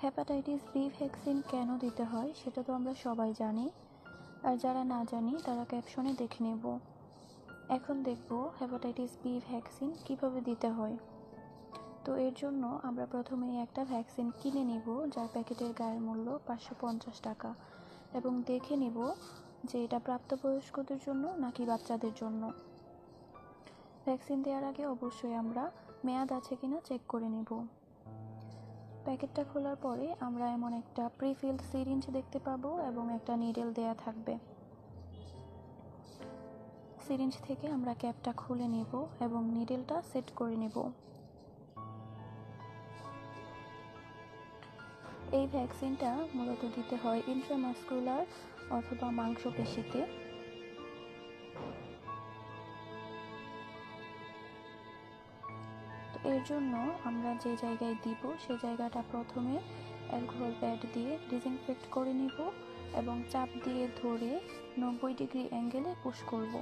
Hepatitis B vaccine কেন দিতে হয় সেটা তো আমরা সবাই জানি, আর যারা না জানি তারা ক্যাপশনে দেখে নেব। এখন দেখব হেপাটাইটিস বি ভ্যাকসিন কিভাবে দিতে হয়। তো এর জন্য আমরা প্রথমেই একটা ভ্যাকসিন কিনে নিব, যার প্যাকেটের গায়ের মূল্য 550 টাকা, এবং দেখে নিব যে এটা প্রাপ্তবয়স্কদের জন্য নাকি বাচ্চাদের জন্য। ভ্যাকসিন দেওয়ার আগে অবশ্যই আমরা মেয়াদ আছে কিনা চেক করে নেব। প্যাকেটটা খোলার পরে আমরা এমন একটা প্রিফিল্ড সিরিঞ্জ দেখতে পাবো এবং একটা নিডেল দেয়া থাকবে। সিরিঞ্জ থেকে আমরা ক্যাপটা খুলে নেব এবং নিডেলটা সেট করে নেব। এই ভ্যাকসিনটা মূলত দিতে হয় ইন্ট্রামাসকুলার অথবা মাংসপেশিতে। তো এর জন্য আমরা যে জায়গায় দিব সেই জায়গাটা প্রথমে অ্যালকোহল প্যাড দিয়ে ডিসইনফেক্ট করে নিব এবং চাপ দিয়ে ধরে 90 ডিগ্রি অ্যাঙ্গেলে পুশ করব।